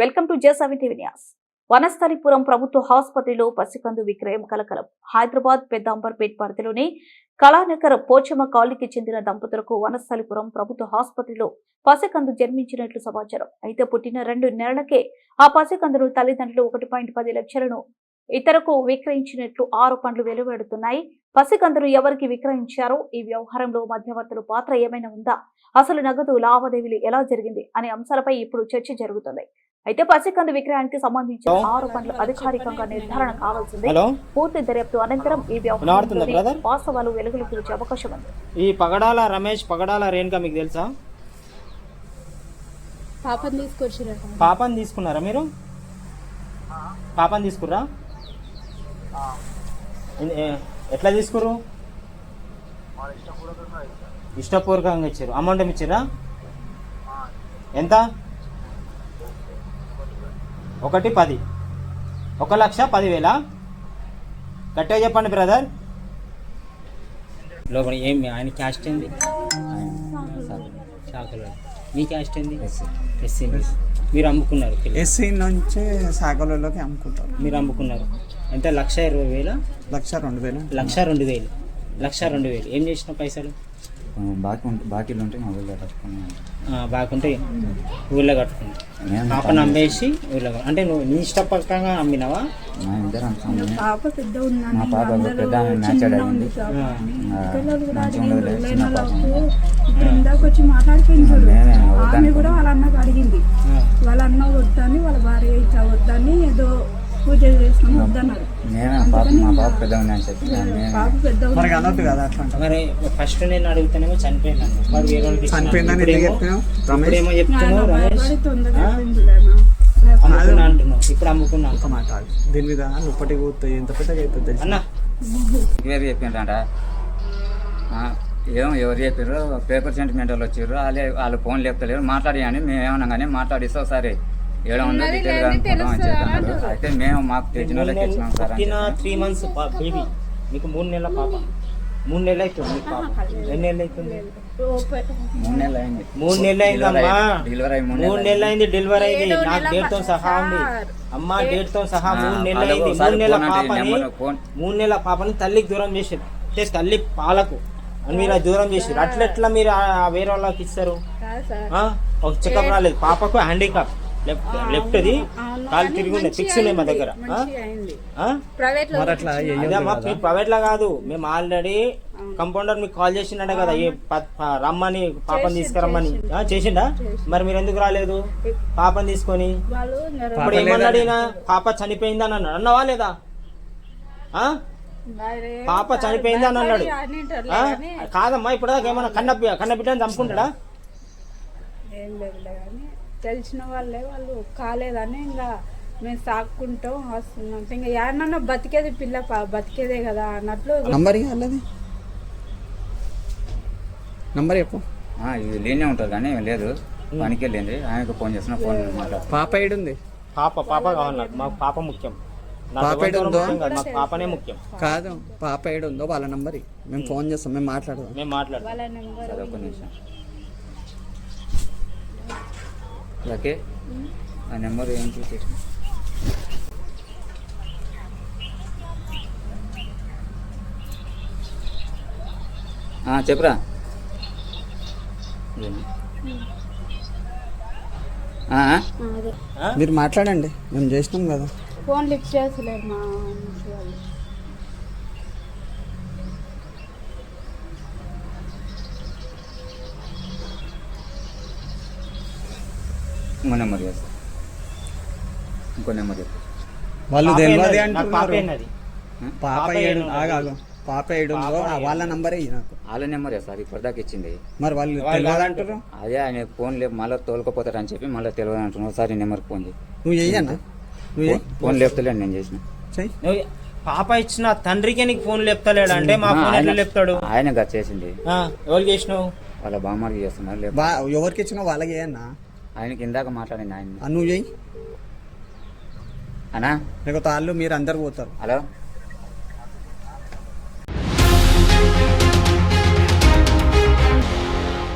Welcome to J7 TV news. Vanasthalipuram ప్రభుత్వ ఆసుపత్రిలో పసికందు విక్రయం కలకలం. హైదరాబాద్ పెద్ద అంబర్పేట్ పరిధిలోని కళానగర్ పోచమ్మ కాలనీకి చెందిన దంపతులకు వనస్థలిపురం ప్రభుత్వ ఆసుపత్రిలో పసికందు జన్మించినట్లు సమాచారం. అయితే పుట్టిన 2 నెలలకే ఆ పసికందును తల్లిదండ్రులు 1.10 లక్షలను ఇతరకు విక్రయించినట్లు ఆరోపణలు వెలువడుతున్నాయి. పసికందును ఎవరికి విక్రయించారో, ఈ వ్యవహారంలో మధ్యవర్తుల పాత్ర ఏమైనా ఉందా, అసలు నగదు లావాదేవీలు ఎలా జరిగింది అనే అంశాలపై ఇప్పుడు చర్చ జరుగుతుంది. అయితే పసికందు విక్రయానికి సంబంధించిన ఆరోపణలు అధికారికంగా నిర్ధారణ కావాల్సిందే. పూర్తి దర్యాప్తు అనంతరం ఈ వ్యవహారం వాస్తవాలు వెలుగులోకి వచ్చే అవకాశం ఉంది. ఈ పగడాల రమేష్, పగడాల రేణుక మీకు తెలుసా? పాపని తీసుకున్నారా మీరు? పాపని తీసుకుర్రా? ఎట్లా తీసుకుర్రు? ఇష్టపూర్వకంగా ఇచ్చారు. అమౌంట్ ఏమి ఇచ్చారా? ఎంత? 1,10,000. 1,10,000. గట్టిగా చెప్పండి బ్రదర్. లోపల ఏమి ఆయన క్యాస్ట్ ఏంది? శాఖలో మీ క్యాస్ట్ ఏంది? ఎస్సీ. మీరు అమ్ముకున్నారు? ఎస్సీ నుంచి శాఖలలోకి అమ్ముకుంటారు. మీరు అమ్ముకున్నారు ఎంత? 1,20,000? 1,02,000. 1,02,000. 1,02,000 ఏం చేసిన పైసలు? బాకీలు ఉంటే మా ఊళ్ళో కట్టుకున్నాను. బాగుంటే ఊళ్ళో కట్టుకున్నాను. పాపను అమ్మేసి ఊళ్ళో అంటే నువ్వు నీ ఇష్టపరంగా అమ్మినావా? మా పాప పెద్ద మ్యాచ్ అయింది. వచ్చి మాట్లాడుకుంటాడు. ఆమె కూడా వాళ్ళ అన్నకు అడిగింది. వాళ్ళ అన్న వద్దని, వాళ్ళ భార్య ఇట్లా వద్దని ఏదో పూజ చేసుకుని వద్దన్నారు. మరి ఫస్ట్ నేను అడుగుతానేమో చనిపోయిందని. మరి వేరే ఏమో చెప్తున్నావు రమేష్, అమ్ముకున్నా అంటున్నావు. ఇప్పుడు అమ్ముకున్నా దీని మీద ఇప్పటికి ఎంత పెద్దగా అవుతుంది అన్న. వేరు చెప్పిండ్రంట. ఏమో ఎవరు చెప్పారు? పేపర్ సెంటిమెంట్ వాళ్ళు వచ్చారు. వాళ్ళు ఫోన్ లేపుతలేరు. మాట్లాడి మేము ఏమన్నా కానీ మాట్లాడిస్తే ఒకసారి 700 డీటెయిల్ అయితే మేము మాకు తెలిసిన వాళ్ళకి ఇచ్చినాం సార్. 3 months baby. మీకు 3 నెలల పాప. 3 నెలలు అవుతుంది పాప. ఎన్ని నెలలు అవుతుంది? 3 నెలలు అయింది. 3 నెలలు అయిందమ్మా. 3 నెలలు అయింది. డెలివరీ అయింది. నాకు డేట్ తో సహా ఉంది అమ్మా. డేట్ తో సహా 3 నెలలు అయింది. 3 నెలల పాపని తల్లికి దూరం చేసారు. తల్లి పాలకు అని మీరు దూరం చేసారు. అట్లెట్లా మీరు వేరే వాళ్ళకి ఇస్తారు? ఒక చెకప్ రాలేదు పాపకు. హ్యాండికాప్ లెఫ్ట్ అది కాలు తిరిగి ఉన్నాయి. ఫిక్స్ ఉన్నాయి మా దగ్గర. ప్రైవేట్ లా కాదు. మేము ఆల్రెడీ కంపౌండర్ మీకు కాల్ చేసిండే కదా, రమ్మని పాపని తీసుకురమ్మని చేసిండా? మరి మీరు ఎందుకు రాలేదు పాపని తీసుకొని? ఇప్పుడు ఏమన్నా అడిగినా పాప చనిపోయిందా అని అన్నాడు. అన్నవా లేదా? పాప చనిపోయిందా అని అన్నాడు. కాదమ్మా, ఇప్పుడు దాకా ఏమన్నా కన్న బిడ్డని చంపుకుంటాడా? తెలిసిన వాళ్ళే వాళ్ళు కాలేదని ఇంకా మేము సాక్కుంటాం వస్తున్నాం. ఇంకా ఏమన్నా బతికేది పిల్ల బతికేదే కదా అన్నట్లు. నంబర్ చెప్పు. ఇది లేనే ఉంటుంది కానీ లేదు, పనికి వెళ్ళింది. ఆయనకు ఫోన్ చేస్తున్నా. ఫోన్ మాట్లాడు. పాప ఏడుంది? పాప కావాలి నాకు. మాకు పాప ముఖ్యం. పాప ఏడుందో? మాకు పాపనే ముఖ్యం. కాదు, పాప ఏడుందో వాళ్ళ నంబర్ మేము ఫోన్ చేస్తాం. మేము మాట్లాడదాం. సరే ఒక్క నిమిషం. ఓకే, ఆ నెంబర్ ఏంటి? చెప్పురా. మీరు మాట్లాడండి, మేము చేసినాం కదా. ఫోన్ లిఫ్ట్ చేస్తలేదు మా ఇంకో నెంబర్ చేస్తా. ఇంకో నెంబర్ చెప్తా. వాళ్ళు తెలియదు అంటున్నారు. పాప ఏడుందో వాళ్ళ నంబరే నాకు. వాళ్ళ నెంబర్ సార్ ఇప్పటిదాకా ఇచ్చింది. మరి వాళ్ళు తెలియదు అంటారు. అదే ఆయన ఫోన్ లేపు మళ్ళీ తోలుకపోతారు అని చెప్పి మళ్ళీ తెలియదు అంటున్నావు. ఒకసారి నెంబర్కి ఫోన్ చేయి. నువ్వు చెయ్యన్నా? ఫోన్ లేపుతలేడు, నేను చేసిన. పాప ఇచ్చిన తండ్రికి నీకు ఫోన్ లేపుతలేడు అంటే మా ఫోన్ ఎట్లా లేపుతాడు? ఆయన గది చేసింది. ఎవరు చేసినావు? వాళ్ళ బామ్మకి చేస్తున్నారు. ఎవరికి ఇచ్చినావు? వాళ్ళకి అన్నా. ఆయనకి ఇందాక మాట్లాడింది ఆయన. నువ్వు చెయ్యి అన్నా. లేకపోతే వాళ్ళు మీరు అందరు పోతారు. హలో.